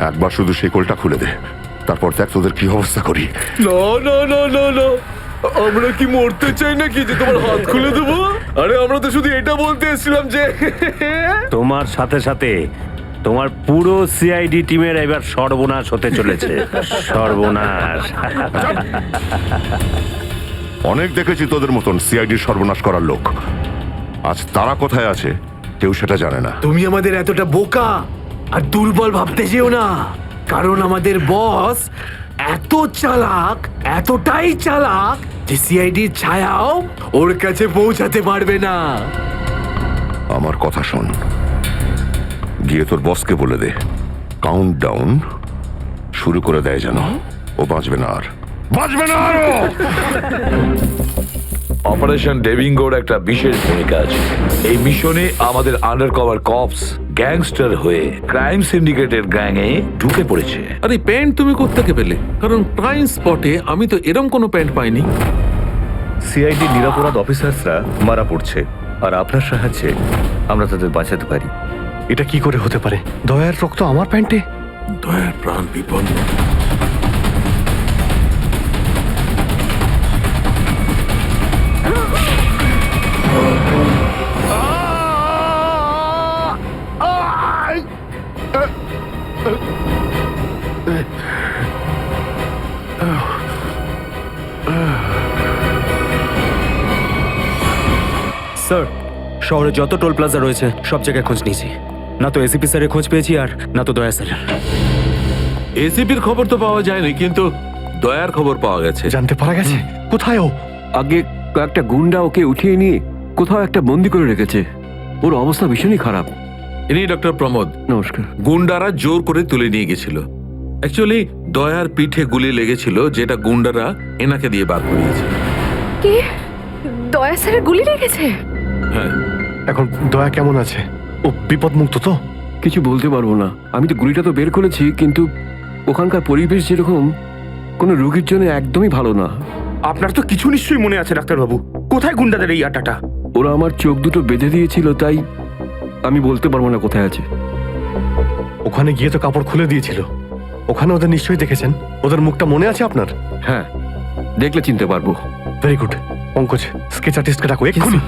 একবার শুধু শেকলটা খুলে দে, তারপর দেখ তোদের কি অবস্থা করি। না না না না না, আমরা কি মরতে চাই নাকি যে তোমার হাত খুলে দেবো? আরে আমরা তো শুধু এটা বলতে এসেছিলাম যে তোমার সাথে সাথে তোমার পুরো সিআইডি টিমের এবার সর্বনাশ হতে চলেছে। সর্বনাশ। অনেক দেখেছি তোদের মতন সিআইডির সর্বনাশ করার লোক। আজ তারা কোথায় আছে কেউ সেটা জানে না। তুমি আমাদের এতটা বোকা আর দুর্বল ভাবতে যেও না, কারণ আমাদের বস এত চালাক, এতটাই চালাক যে সিআইডির ছায়াও ওর কাছে পৌঁছাতে পারবে না। আমার কথা শোন, গিয়ে তোর বসকে বলে দে কাউন্ট ডাউন শুরু করে দেয় যেন। ও বাঁচবে না আর, বাঁচবে না আরো। অপারেশন ডেভিঙ্গোর একটা বিশেষ ভূমিকা আছে এই মিশনে। আমাদের আন্ডারকভার কপস গ্যাংস্টার হয়ে ক্রাইম সিন্ডিকেটের গ্যাংয়ে ঢুকে পড়েছে। আরে প্যান্ট তুমি কোত্থেকে পেলে? কারণ ক্রাইম স্পটে আমি তো এরকম কোনো প্যান্ট পাইনি। সিআইডি নিরাপরাধ অফিসার্সরা মারা পড়ছে, আর আপনার সাহায্যে আমরা তাদের বাঁচাতে পারি। এটা কি করে হতে পারে? দয়ার রক্ত আমার প্যান্টে? দয়ার প্রাণ বিপন্ন। স্যার, শহরে যত টোল প্লাজা রয়েছে সব জায়গায় খোঁজ নিয়েছি, না তো এসিপি স্যারের খোঁজ পেয়েছি আর না তো দয়া স্যারের। এসিপির খবর তো পাওয়া যায়নি, কিন্তু দয়ার খবর পাওয়া গেছে। জানতে পারা গেছে কোথায় ও? আগে কয়েকটা গুন্ডা ওকে উঠিয়ে নিয়ে কোথাও একটা বন্দি করে রেখেছে। ওর অবস্থা ভীষণই খারাপ। ইনি ডক্টর প্রমোদ। নমস্কার। গুন্ডারা জোর করে তুলে নিয়ে গেছিল। অ্যাকচুয়ালি দয়ার পিঠে গুলি লেগেছিল, যেটা গুন্ডারা এনাকে দিয়ে বার করিয়েছে। কে? দয়া স্যারের গুলি লেগেছে? হ্যাঁ। এখন দয়া কেমন আছে? ও বিপদ মুক্ত তো? কিছু বলতে পারবো না। আমি তো গুলিটা তো বের করেছি, কিন্তু ওখানকার পরিবেশ যেরকম কোনো রোগীর জন্য একদমই ভালো না। আপনার তো কিছু নিশ্চয়ই মনে আছে ডাক্তারবাবু, কোথায় গুন্ডাদের এই আটাটা? ওরা আমার চোখ দুটো বেঁধে দিয়েছিল, তাই আমি বলতে পারবো না কোথায় আছে। ওখানে গিয়ে তো কাপড় খুলে দিয়েছিল। ওখানে ওদের নিশ্চয়ই দেখেছেন। ওদের মুখটা মনে আছে আপনার? হ্যাঁ, দেখলে চিনতে পারবো। Very good. পঙ্কজ, স্কেচ আর্টিস্টকে ডাকো এক্ষুনি।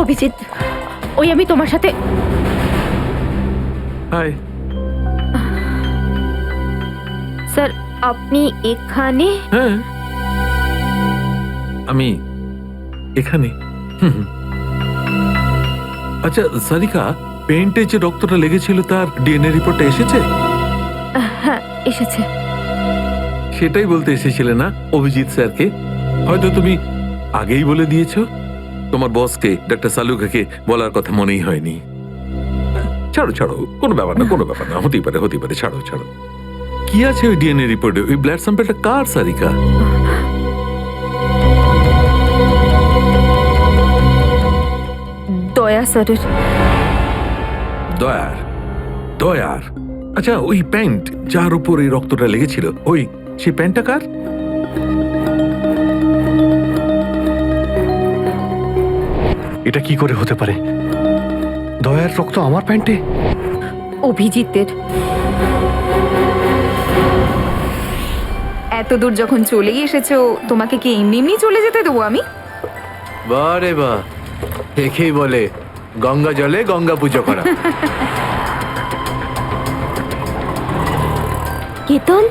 অভিজিৎ, ওই আমি তোমার সাথে। হাই। স্যার, আপনি এখানে? হ্যাঁ, আমি এখানে। আচ্ছা সারিকা, পেন্টে যে রক্তটা লেগেছিল তার ডিএনএ রিপোর্টটা এসেছে? হ্যাঁ, এসেছে। সেটাই বলতে এসেছিলে না অভিজিৎ স্যারকে? হয়তো তুমি আগেই বলে দিয়েছো। তোমার বসকে ডক্টর সালুকাকে বলার কথা মনেই হয়নি। ছাড়ো ছাড়ো, কোনো ব্যাপার না, কোনো ব্যাপার না, হতেই পারে হতেই পারে, ছাড়ো ছাড়ো। কি আছে ওই ডিএনএ রিপোর্টে? ওই ব্লাড স্যাম্পলটা কার সারিকা? দয়া স্যারের। দয়ার? দয়ার? আচ্ছা, ওই প্যান্ট যার উপর এই রক্তটা লেগেছিল, ওই সেই প্যান্টটা কার? এটা কি করে হতে পারে? দয়ার রক্ত আমার প্যান্টে? অভিজিতের। এত দূর যখন চলেই এসেছো, তোমাকে কি এমনি এমনি চলে যেতে দেবো আমি? বারে বা, একেই বলে গঙ্গা জলে গঙ্গা পুজো করা। কেতন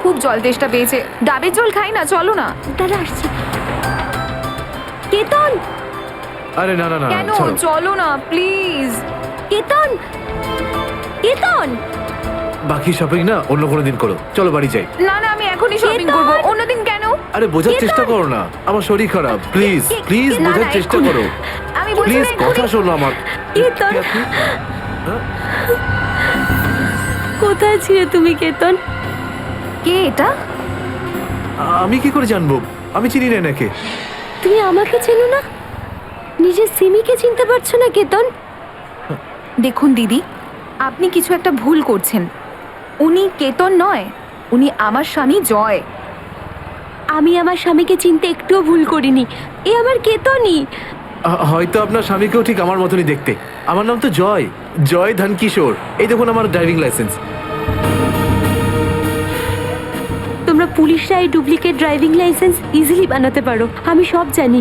খুব জল তেষ্টা পেয়েছে, ডাবের জল খাই না, চলো না। দাদা আসছি। কেতন! আরে না না না, কেন? ছাড়ো। চলো না প্লিজ। কেতন! কেতন! বাকি শপিং না অন্য কোনো দিন করো, চলো বাড়ি যাই। না না, আমি এখনই শপিং করবো, অন্যদিন কেন? আরে বোঝার চেষ্টা করো না, আমার শরীর খারাপ। প্লিজ প্লিজ না, বোঝার না, চেষ্টা এক্ষুনি। করো। আমি বলছি প্লিজ না, এক্ষুনি। কথা শোনো আমার। কেতন! কোথায় ছিলে তুমি কেতন? কে এটা? আমি কি করে জানবো? আমি চিনি না এনাকে। তুমি আমাকে চেনো না? নিজের সিমিকে চিনতে পারছো না কেতন? দেখুন দিদি, আপনি কিছু একটা ভুল করছেন। উনি কেতন নয়, উনি আমার স্বামী জয়। আমি আমার স্বামীকে চিনতে একটুও ভুল করিনি। এ আমার কেতনই। হয়তো আপনার স্বামীকেও ঠিক আমার মতনই দেখতে। আমার নাম তো জয়, জয় ধনকিশোর। এই দেখুন আমার ড্রাইভিং লাইসেন্স। তোমরা পুলিশরা এই ডুপ্লিকেট ড্রাইভিং লাইসেন্স ইজিলি বানাতে পারো, আমি সব জানি।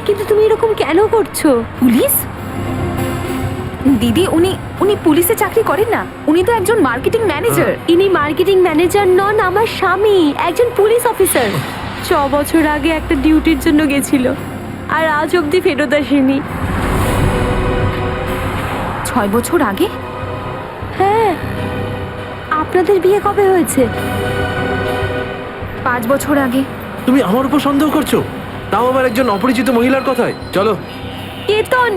কিন্তু তুমি এরকম কেন করছো? পুলিশ? দিদি, উনি পুলিশে চাকরি করেন না, উনি তো একজন মার্কেটিং ম্যানেজার। ইনি মার্কেটিং ম্যানেজার নন, আমার স্বামী একজন পুলিশ অফিসার। 6 বছর আগে একটা ডিউটির জন্য গেছিল, আর আজ অবধি ফেরত আসেনি। 6 বছর আগে? হ্যাঁ। আপনাদের বিয়ে কবে হয়েছে? 5 বছর আগে। তুমি আমার উপর সন্দেহ করছো, তাও আবার একজন অপরিচিত মহিলার কথায়। চলো। কেতন,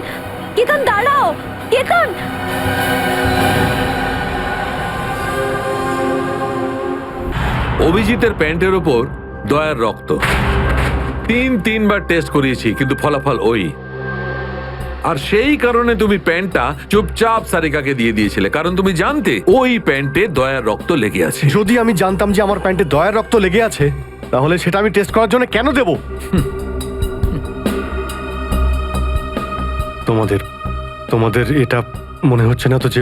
কেতন দাঁড়াও, কেতন। অভিজিতের প্যান্টের ওপর দয়ার রক্ত। 3বার টেস্ট করিয়েছি, কিন্তু ফলাফল ওই। আর সেই কারণে তুমি প্যান্টটা চুপচাপ সারিকাকে দিয়ে দিয়েছিলে, কারণ তুমি জানতে ওই প্যান্টে দয়ার রক্ত লেগে আছে। যদি আমি জানতাম যে আমার প্যান্টে দয়ার রক্ত লেগে আছে, তাহলে সেটা আমি টেস্ট করার জন্য কেন দেব? তোমাদের এটা মনে হচ্ছে না তো যে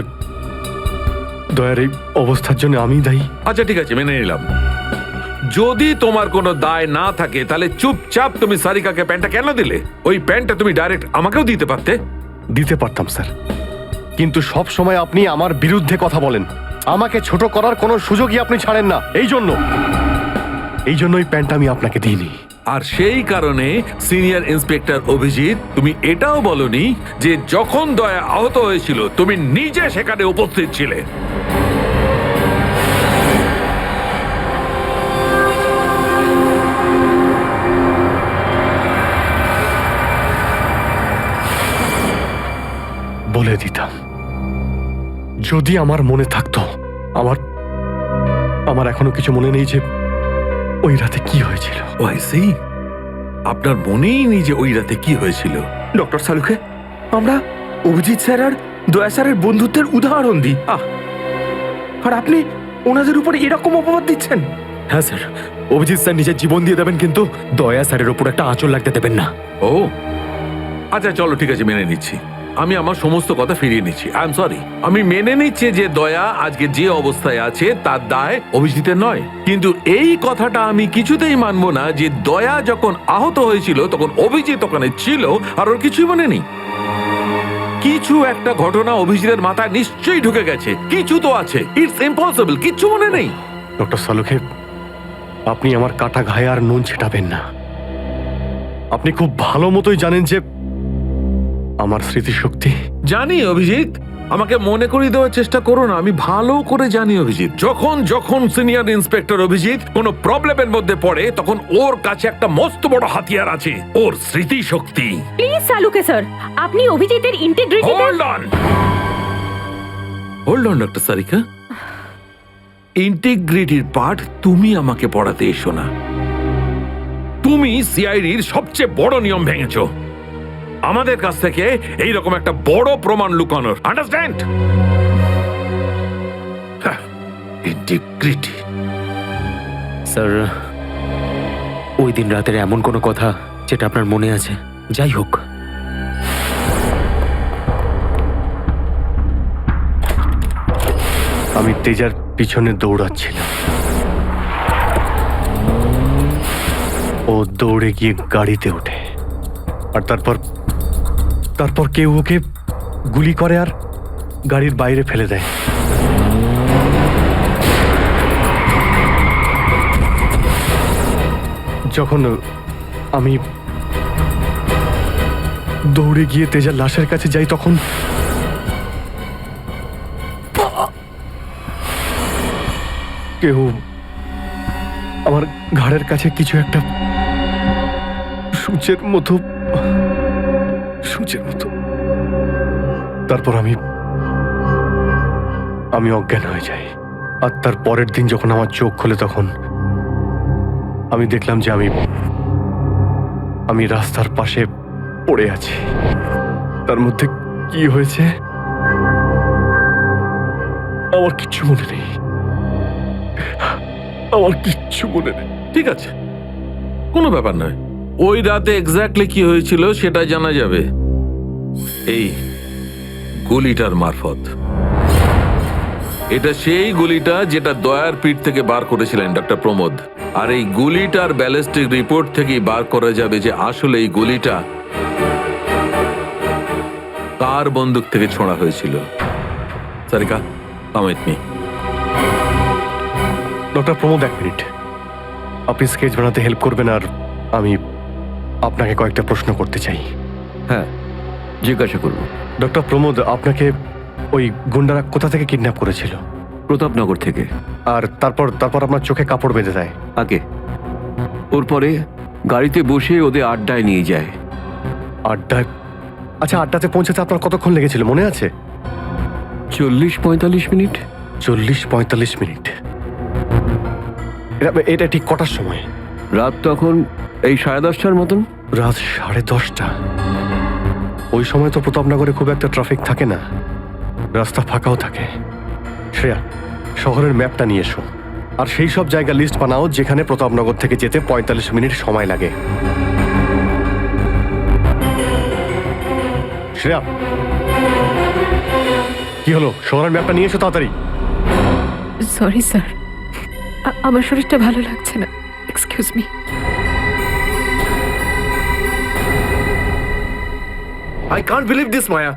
দয়ার এই অবস্থার জন্য আমি দায়ী? আচ্ছা ঠিক আছে, মেনে নিলাম। যদি তোমার কোনো দায় না থাকে, তাহলে চুপচাপ তুমি সারিকাকে প্যান্টটা কেন দিলে? ওই প্যান্টটা তুমি ডাইরেক্ট আমাকেও দিতে পারতে। দিতে পারতাম স্যার, কিন্তু সব সময় আপনি আমার বিরুদ্ধে কথা বলেন। আমাকে ছোট করার কোনো সুযোগই আপনি ছাড়েন না। এই জন্য ওই প্যান্টটা আমি আপনাকে দিইনি। আর সেই কারণে সিনিয়র ইন্সপেক্টর অভিজিৎ, তুমি এটাও বলনি যে যখন দয়া আহত হয়েছিল তুমি নিজে সেখানে উপস্থিত ছিলে। বলে দিতাম, যদি আমার মনে থাকতো। আমার এখনো কিছু মনে নেই যে ওই রাতে কি হয়েছিল। আপনার মনেই নেই যে ওই রাতে কি হয়েছিল? ডক্টর সালুখে, আমরা অভিজিৎ স্যার আর দয়া স্যারের বন্ধুত্বের উদাহরণ দিই, আর আপনি ওনাদের উপরে এরকম অপবাদ দিচ্ছেন? হ্যাঁ স্যার, অভিজিৎ স্যার নিজের জীবন দিয়ে দেবেন, কিন্তু দয়া স্যারের উপর একটা আঁচল লাগতে দেবেন না। ও আচ্ছা, চলো ঠিক আছে, মেনে নিচ্ছি। আমি আমার সমস্ত কথা ফিরিয়ে নিচ্ছি। I am sorry. আমি মেনে নিচ্ছি যে দয়া আজকে যে অবস্থায় আছে তার দায় অভিজিতের নয়, কিন্তু এই কথাটা আমি কিছুতেই মানবো না যে দয়া যখন আহত হয়েছিল তখন অভিজিৎ ওখানে ছিল আর ওর কিছুই মনে নেই। কিছু একটা ঘটনা অভিজিতের মাথায় নিশ্চয়ই ঢুকে গেছে, কিছু তো আছে। ইটস ইম্পসিবল, কিচ্ছু মনে নেই। ডক্টর সালুখে, আপনি আমার কাটা ঘায়ে আর নুন ছেটাবেন না। আপনি খুব ভালো মতোই জানেন যে আমার স্মৃতিশক্তি। জানি অভিজিৎ, আমাকে মনে করিয়ে দেওয়ার চেষ্টা করো না। আমি ভালো করে জানি অভিজিৎ, যখন সিনিয়র ইন্সপেক্টর অভিজিৎ কোনো প্রবলেমের মধ্যে পড়ে তখন ওর কাছে একটা মস্ত বড় হাতিয়ার আছে, ওর স্মৃতিশক্তি। প্লিজ সালুকে স্যার, আপনি অভিজিতের integrity. Hold on doctor Sarika, ইন্টিগ্রিটির পার্ট তুমি আমাকে পড়াতে এসো না। তুমি সিআইডির সবচেয়ে বড় নিয়ম ভেঙেছো, আমাদের কাছ থেকে এইরকম একটা বড় প্রমাণ লুকানোর। আন্ডারস্ট্যান্ড? ইন্টিগ্রিটি। স্যার, ওই দিন রাতের এমন কোনো কথা যেটা আপনার মনে আছে? যাই হোক, আমি তেজার পিছনে দৌড়াচ্ছিলাম। ও দৌড়ে গিয়ে গাড়িতে ওঠে, আর তারপর কেউ ওকে গুলি করে আর গাড়ির বাইরে ফেলে দেয়। যখন আমি দৌড়ে গিয়ে তেজার লাশের কাছে যাই, তখন কেউ আমার ঘাড়ের কাছে কিছু একটা সূচের মতো। তারপর আমি অজ্ঞান হয়ে যাই। আর তার পরের দিন যখন আমার চোখ খোলে, তখন আমি দেখলাম যে আমি রাস্তার পাশে পড়ে আছি। তার মধ্যে কি হয়েছে আমার কিচ্ছু মনে নেই। ঠিক আছে, কোনো ব্যাপার নয়, ওই রাতে এক্স্যাক্টলি কি হয়েছিল সেটা জানা যাবে এই গুলিটার মারফত। এটা সেই গুলিটা যেটা দয়ার পিঠ থেকে বার করেছিলেন ডক্টর প্রমোদ। আর এই গুলিটার ব্যালিস্টিক রিপোর্ট থেকেই বার করা যাবে যে আসলে এই গুলিটা কার বন্দুক থেকে ছোঁড়া হয়েছিল। Sarika, come with me. Doctor Pramod, 1 minute. আপনি স্কেচ বানাতে হেল্প করবেন, আর আমি আপনাকে কয়েকটা প্রশ্ন করতে চাই। হ্যাঁ, জিজ্ঞাসা করুন। ডক্টর প্রমোদ, আপনাকে ওই গুন্ডারা কোথা থেকে কিডন্যাপ করেছিল? প্রতাপনগর থেকে। আর তারপর তারপর আপনার চোখে কাপড় বেঁধে দেয়? আগে ওর পরে গাড়িতে বসে ওদের আড্ডায় নিয়ে যায়। আড্ডায়? আচ্ছা, আড্ডাতে পৌঁছাতে আপনার কতক্ষণ লেগেছিল মনে আছে? 40-45 মিনিট। 40-45 মিনিট? এটা ঠিক কটার সময়? রাত তখন এই 10:30টার মতন। রাত 10:30টা? ওই সময় তো প্রতাপনগরে খুব একটা ট্রাফিক থাকে না, রাস্তা ফাঁকাও থাকে। শ্রেয়া, শহরের ম্যাপটা নিয়ে এসো, আর সেই সব জায়গা লিস্ট বানাও যেখানে প্রতাপনগর থেকে যেতে 45 মিনিট সময় লাগে। শ্রেয়া, কি হলো? শহরের ম্যাপটা নিয়ে এসো তাড়াতাড়ি। সরি স্যার, আমার শরীরটা ভালো লাগছে না, excuse me. I can't believe this Maya,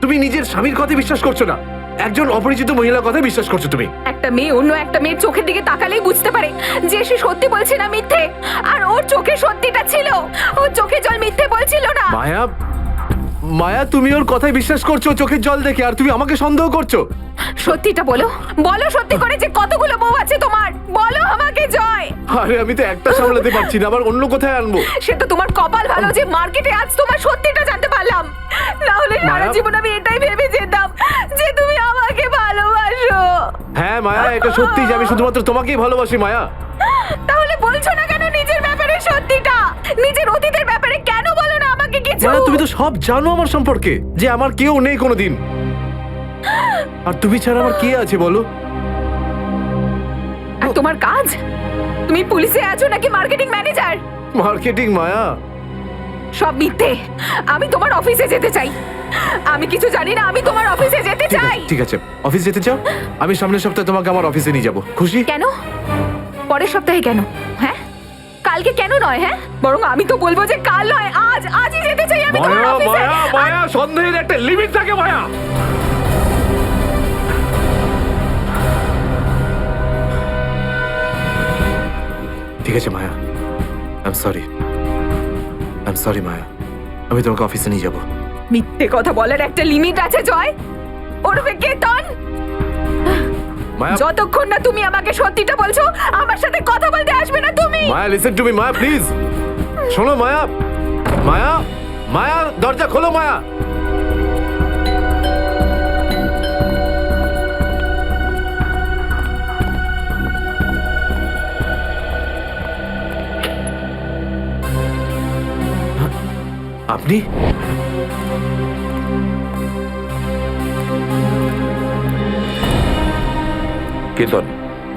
তুমি নিজের স্বামীর কথা বিশ্বাস করছো না, একজন অপরিচিত মহিলার কথা বিশ্বাস করছো তুমি। একটা মেয়ে অন্য একটা মেয়ের চোখের দিকে তাকালেই বুঝতে পারে যে সে সত্যি বলছে না মিথ্যে। আর ওর চোখে সত্যিটা ছিল, ওর চোখে জল মিথ্যে বলছিল না। মায়া, মায়া, তুমি ওর কথায় বিশ্বাস করছো চোখের জল দেখে, আর তুমি আমাকে সন্দেহ করছো। সত্যিটা বলো, বলো সত্যি করে যে কতগুলো বউ আছে তোমার, বলো আমাকে জয়। আরে আমি তো একটা সামলাতে পারছি না, আবার অন্য কোথায় আনবো? সে তো তোমার কপাল ভালো যে মার্কেটে আজ তোমার সত্যিটা জানতে পারলাম, না হলে সারা জীবন আমি এটাই ভেবে যেতাম যে তুমি আমাকে ভালোবাসো। হ্যাঁ মায়া, এটা সত্যি যে আমি শুধুমাত্র তোমাকেই ভালোবাসি মায়া। তাহলে বলছো না কেন নিজের ব্যাপারে সত্যিটা? নিজের অতীতের ব্যাপারে কেন বলো না আমাকে কিছু? মায়া, তুমি তো সব জানো আমার সম্পর্কে, যে আমার কেউ নেই কোনোদিন, আর তুমি ছাড়া আমার কে আছে বলো? আর তোমার কাজ? তুমি পুলিশে আছো নাকি মার্কেটিং ম্যানেজার? মার্কেটিং মায়া। সব মিথ্যে। আমি তোমার অফিসে যেতে চাই। আমি কিছু জানি না, আমি তোমার অফিসে যেতে চাই। ঠিক আছে, অফিস যেতে চাও? আমি সামনের সপ্তাহে তোমাকে আমার অফিসে নিয়ে যাবো। খুশি? কেন? পরের সপ্তাহে কেন? হ্যাঁ, কালকে কেন নয়? হ্যাঁ, বরং আমি তো বলবো যে কাল নয়, আজই যেতে চাই আমি তোমার মায়া, অফিসে। মায়া, মায়া, সন্দেহের একটা লিমিট থাকে মায়া। ঠিক আছে মায়া, আই এম সরি মায়া, আমি তোমাকে অফিসে নিয়ে যাবো। মিথ্যে কথা বলার একটা লিমিট আছে জয়, ওরফে কেতন। মায়া, যতক্ষণ না তুমি আমাকে সত্যিটা বলছো, আমার সাথে কথা বলতে আসবে না তুমি। Maya, listen to me Maya, please শোনো মায়া। মায়া, মায়া, দরজা খোলো মায়া। আপনি? কেতন,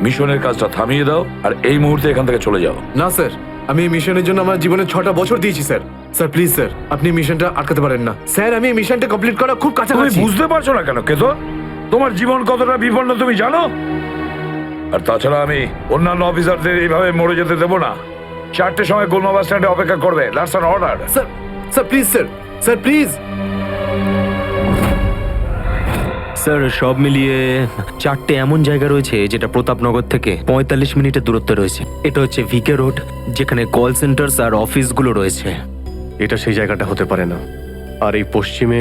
মিশনের কাজটা থামিয়ে দাও আর এই মুহূর্তে এখান থেকে চলে যাও। না স্যার, আমি এই মিশনের জন্য আমার জীবনে 6টা বছর দিয়েছি স্যার। স্যার প্লিজ স্যার, আপনি মিশনটা আটকাতে পারেন না স্যার। আমি এই মিশনটা কমপ্লিট করা খুব তুমি কাছাকাছি। বুঝতে পারছো না কেন কেতন? তোমার জীবন কতটা বিপন্ন তুমি জানো? আর তাছাড়া আমি অন্যান্য অফিসারদের এইভাবে মরে যেতে দেবো না। 4টের সময় গোলমা বাস স্ট্যান্ডে অপেক্ষা করবে, that's an order. Sir, sir please sir, sir please. Sir, সব মিলিয়ে 4টে এমন জায়গা রয়েছে যেটা প্রতাপনগর থেকে 45 মিনিটের দূরত্বে রয়েছে। এটা হচ্ছে ভিকে রোড, যেখানে কল সেন্টার্স আর অফিসগুলো রয়েছে। এটা সেই জায়গাটা হতে পারে না। আর এই পশ্চিমে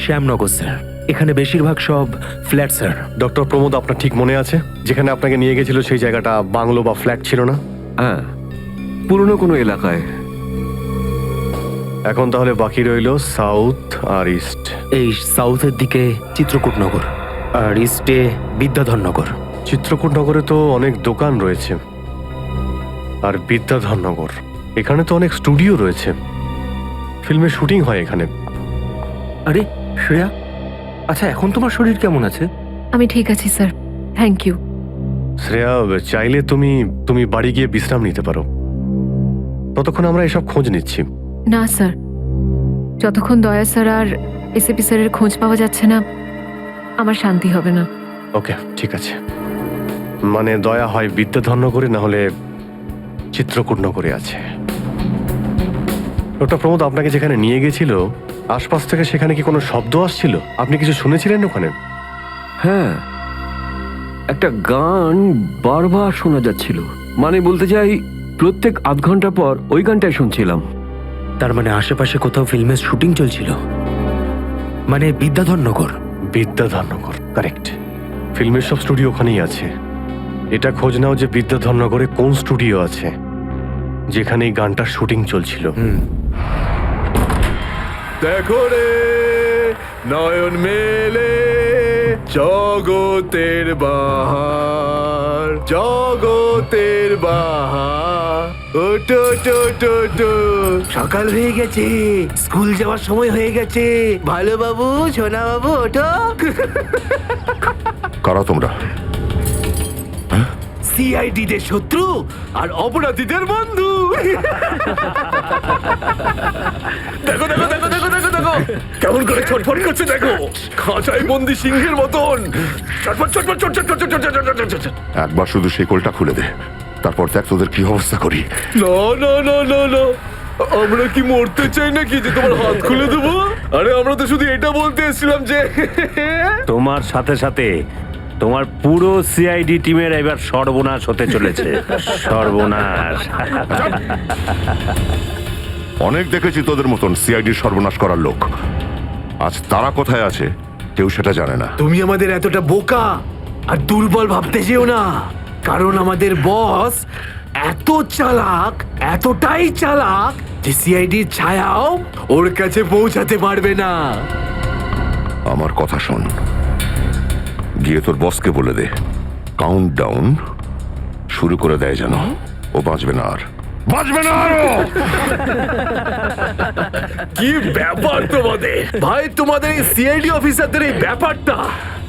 শ্যামনগর স্যার, এখানে বেশিরভাগ সব ফ্ল্যাট স্যার। ডক্টর প্রমোদ, আপনার ঠিক মনে আছে যেখানে আপনাকে নিয়ে গেছিল সেই জায়গাটা বাংলো বা ফ্ল্যাট ছিল না? হ্যাঁ, পুরনো কোনো এলাকায়। এখন তাহলে বাকি রইল সাউথ আর ইস্ট। এই সাউথের দিকে চিত্রকূটনগর আর ইস্টে বিদ্যাধরনগর। চিত্রকূটনগরে তো অনেক দোকান রয়েছে, আর বিদ্যাধরনগর এখানে তো অনেক স্টুডিও রয়েছে, ফিল্মের শুটিং হয় এখানে। আরে শ্রেয়া, আচ্ছা এখন তোমার শরীর কেমন আছে? আমি ঠিক আছি স্যার, থ্যাংক ইউ। শ্রেয়া, চাইলে তুমি বাড়ি গিয়ে বিশ্রাম নিতে পারো। ততক্ষণ আমরা এসব খোঁজ নিচ্ছি। না স্যার, যতক্ষণ দয়া স্যার আর এসএপি স্যারের খোঁজ পাওয়া যাচ্ছে না আমার শান্তি হবে না। ওকে, ঠিক আছে। মানে দয়া হয় বিদ্যাধন্য করে, না হলে চিত্রকূট করে আছে। ডক্টর প্রমোদ আপনাকে যেখানে নিয়ে গেছিল, আশপাশ থেকে সেখানে কি কোনো শব্দ আসছিল? আপনি কিছু শুনেছিলেন ওখানে? হ্যাঁ, একটা গান বারবার শোনা যাচ্ছিল। মানে বলতে চাই, প্রত্যেক আধ ঘন্টা পর ওই গানটাই শুনছিলাম। তার মানে আশেপাশে কোথাও ফিল্মের শুটিং চলছিল, মানে বিদ্যাধরনগর। বিদ্যাধরনগর, কারেক্ট। ফিল্মের সব স্টুডিও ওখানেই আছে। এটা খোঁজ নাও যে বিদ্যাধরনগরে কোন স্টুডিও আছে যেখানে এই গানটার শুটিং চলছিল। দেখো রে নয়ন মেলে জগতের বাহার, জগতের বাহার। ওটো টো টো টো, সকাল হয়ে গেছে, স্কুল যাওয়ার সময় হয়ে গেছে। ভালো বাবু, সোনা বাবু, ওটো। কারা তোমরা? সিআইডি দের শত্রু আর অপরাধীদের বন্ধু। দেখো দেখো দেখো দেখো দেখো দেখো কেমন করে ছটফট করছে, দেখো খাঁচায় বন্দি সিংহের মতন ছটফট ছটফট ছটফট ছটফট ছটফট ছটফট। একবার শুধু শেকলটা খুলে দে, তারপর দেখ তোদের কি অবস্থা করি। না না না না না, আমরা কি মরতে চাই নাকি যে তোমার হাত খুলে দেবো? আরে আমরা তো শুধু এটা বলতে এসেছিলাম যে তোমার সাথে সাথে তোমার পুরো সিআইডি টিমের এবার সর্বনাশ হতে চলেছে। সর্বনাশ। অনেক দেখেছি তোদের মতন সিআইডির সর্বনাশ করার লোক। আজ তারা কোথায় আছে কেউ সেটা জানে না। তুমি আমাদের এতটা বোকা আর দুর্বল ভাবতে যেও না, কারণ আমাদের বস এত চালাক, এতটাই চালাক যে সিআইডির ছায়াও ওর কাছে পৌঁছাতে পারবে না। আমার কথা শোন, গিয়ে তোর বসকে বলে দে কাউন্ট ডাউন শুরু করে দেয় যেন ও বাঁচবে না আর, বাঁচবে না আরো। কি ব্যাপার তোমাদের ভাই, তোমাদের এই সিআইডি অফিসারদের এই ব্যাপারটা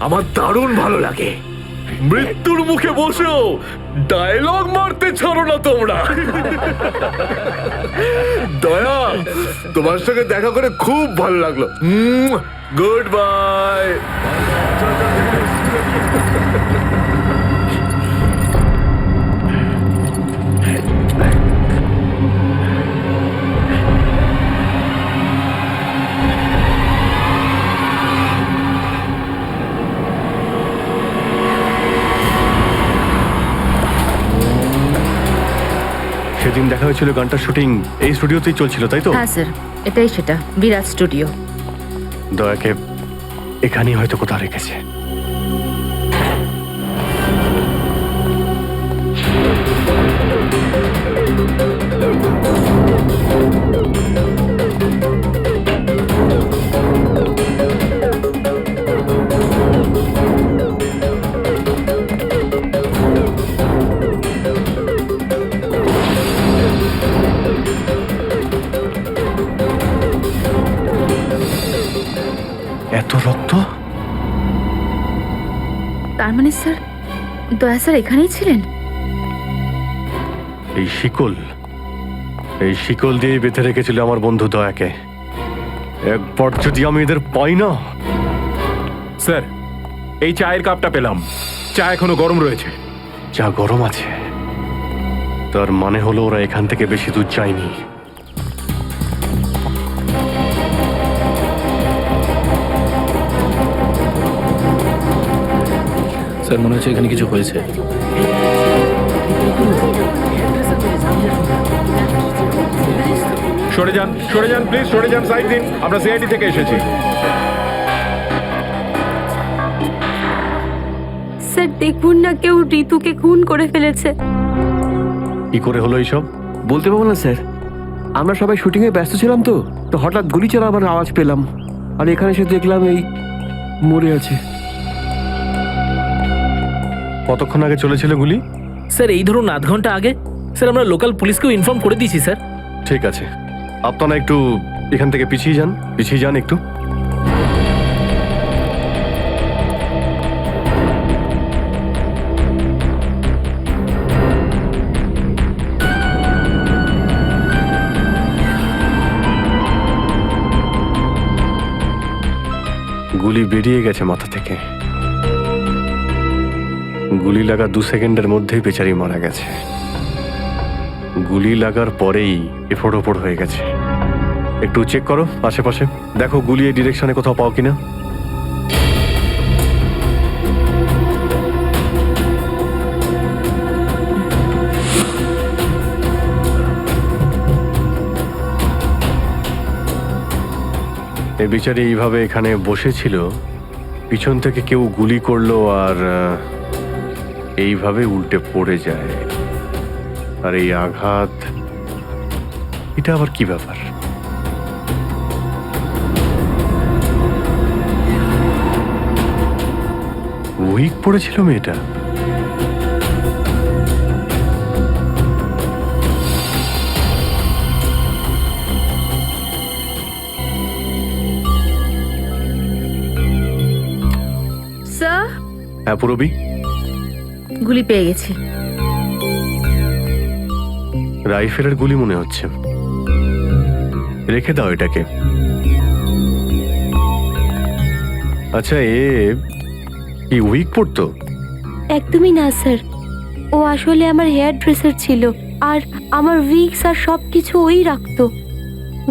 আমার দারুণ ভালো লাগে। মৃত্যুর মুখে বসেও ডায়লগ মারতে ছাড়ো না তোমরা। দয়া, তোমার সঙ্গে দেখা করে খুব ভালো লাগলো। Good bye. সেদিন দেখা হয়েছিল গানটার শুটিং এই স্টুডিওতেই চলছিল, তাই তো? হ্যাঁ স্যার, এটাই সেটা, বিরাট স্টুডিও। দয়াকে এখানেই হয়তো কোথাও রেখেছে। এত রক্ত? তার মানে স্যার দয়া স্যার এখানেই ছিলেন? এই শিকল দিয়ে বেঁধে রেখেছিল আমার বন্ধু দয়াকে। একবার যদি আমি এদের পাই না। স্যার, এই চায়ের কাপটা পেলাম, চা এখনো গরম রয়েছে। চা গরম আছে, তার মানে হলো ওরা এখান থেকে বেশি দূর যায়নি। স্যার, মনে হচ্ছে এখানে কিছু হয়েছে। সরে যান প্লিজ, সরে যান, সাইড দিন। আমরা সিআইডি থেকে এসেছি। স্যার দেখুন না, কেউ ঋতুকে খুন করে ফেলেছে। কি করে হলো এইসব? বলতে পারবো না স্যার, আমরা সবাই শুটিংয়ে ব্যস্ত ছিলাম তো হঠাৎ গুলি চালাবার আওয়াজ পেলাম, আর এখানে এসে দেখলাম এই মরে আছে। কতক্ষণ আগে চলেছিল গুলি? স্যার এই ধরুন আধ ঘন্টা আগে। স্যার আমরা লোকাল পুলিশকেও ইনফর্ম করে দিয়েছি স্যার। ঠিক আছে, আপনারা একটু এখান থেকে পিছিয়ে যান একটু। গুলি বেরিয়ে গেছে মাথা থেকে। গুলি লাগা 2 সেকেন্ডের মধ্যেই বেচারি মারা গেছে। গুলি লাগার পরেই এফোড় ওপড় হয়ে গেছে। একটু চেক করো আশেপাশে, দেখো গুলি এই ডিরেকশনে কোথাও পাও কিনা। এই বিচারি এইভাবে এখানে বসেছিল, পিছন থেকে কেউ গুলি করলো আর এইভাবে উল্টে পড়ে যায়। আর এই আঘাত, এটা আবার কি ব্যাপার? উইক পড়েছিল মেয়েটা। স্যার, হ্যাঁ পুরবি, গুলি পেয়ে গেছি। রাইফেলের গুলি মনে হচ্ছে। রেখে দাও এটাকে। আচ্ছা, কি উইক পড়তো? একদমই না স্যার, ও আসলে আমার হেয়ার ড্রেসার ছিল, আর আমার উইকস আর সব কিছু ওই রাখতো।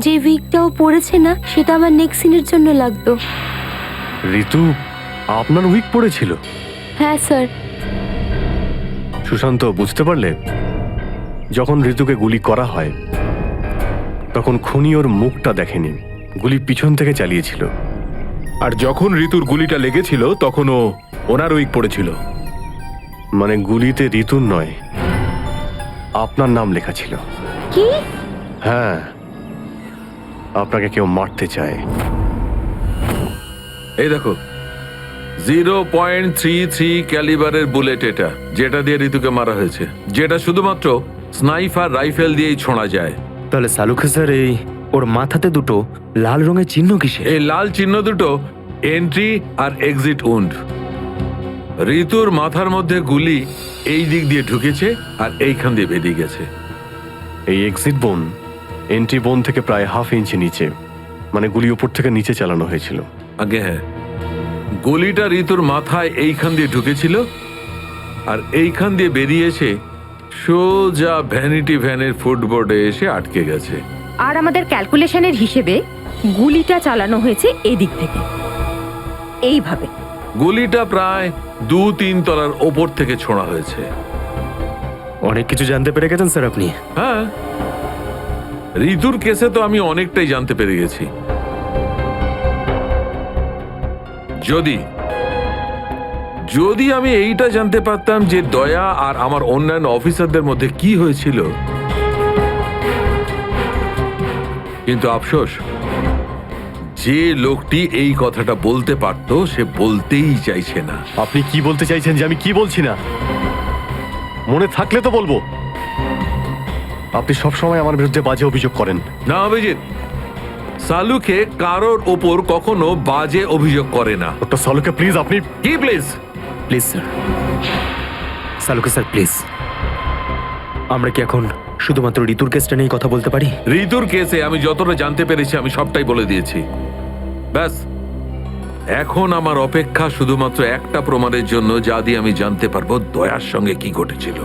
যে উইকটা ও পড়েছে না, সেটা আমার নেক্সট সিনের জন্য লাগতো। ঋতু আপনার উইক পড়েছিল? হ্যাঁ স্যার। সুশান্ত, বুঝতে পারলে? যখন ঋতুকে গুলি করা হয় তখন খুনি ওর মুখটা দেখেনি, গুলি পিছন থেকে চালিয়েছিল। আর যখন ঋতুর গুলিটা লেগেছিল তখন ওনার উইক পড়েছিল। মানে গুলিতে ঋতুর নয়, আপনার নাম লেখা ছিল। কি? হ্যাঁ, আপনাকে কেউ মারতে চায়। এই দেখো, 0.33 ক্যালিবারের বুলেট এটা, যেটা দিয়ে ঋতুকে মারা হয়েছে, যেটা শুধুমাত্র স্নাইপার রাইফেল দিয়েই ছোঁড়া যায়। তাহলে সালুখা স্যার, ওর মাথাতে দুটো লাল রঙের চিহ্ন কিসে? এই লাল চিহ্ন দুটো এন্ট্রি আর এক্সিট উন্ড। ঋতুর মাথার মধ্যে গুলি এই দিক দিয়ে ঢুকেছে আর এইখান দিয়ে বেরিয়ে গেছে। এই এক্সিট বোন এন্ট্রি বোন থেকে প্রায় 1/2 ইঞ্চি নিচে, মানে গুলি উপর থেকে নিচে চালানো হয়েছিল। আগে হ্যাঁ, গুলিটা ঋতুর মাথায় এইখান দিয়ে ঢুকেছিল আর এইখান দিয়ে বেরিয়ে এসে সোজা ভ্যানিটি ভ্যানের ফুটবোর্ডে এসে আটকে গেছে। আর আমাদের ক্যালকুলেশনের হিসেবে গুলিটা চালানো হয়েছে এদিক থেকে, এইভাবে। গুলিটা প্রায় 2-3 তলার ওপর থেকে ছোঁড়া হয়েছে। অনেক কিছু জানতে পেরে গেছেন স্যার আপনি। হ্যাঁ, ঋতুর কেসে তো আমি অনেকটাই জানতে পেরে গেছি। যদি আমি এইটা জানতে পারতাম যে দয়া আর আমার অন্যান্য অফিসারদের মধ্যে কি হয়েছিল, কিন্তু আফসোস, যে লোকটি এই কথাটা বলতে পারত সে বলতেই চাইছে না। আপনি কি বলতে চাইছেন যে আমি কি বলছি না? মনে থাকলে তো বলবো। আপনি সবসময় আমার বিরুদ্ধে বাজে অভিযোগ করেন। না অভিজিৎ, সালুকে কারোর ওপর কখনো বাজে অভিযোগ করে না। ওটা সালুকে প্লিজ, আপনি কি প্লিজ? প্লিজ স্যার, সালুখা স্যার প্লিজ, আমরা কি এখন শুধুমাত্র ঋতুর কেসটা নিয়ে কথা বলতে পারি? ঋতুর কেসে আমি যতটা জানতে পেরেছি আমি সবটাই বলে দিয়েছি। ব্যাস, এখন আমার অপেক্ষা শুধুমাত্র একটা প্রমাণের জন্য, যা দিয়ে আমি জানতে পারবো দয়ার সঙ্গে কি ঘটেছিল।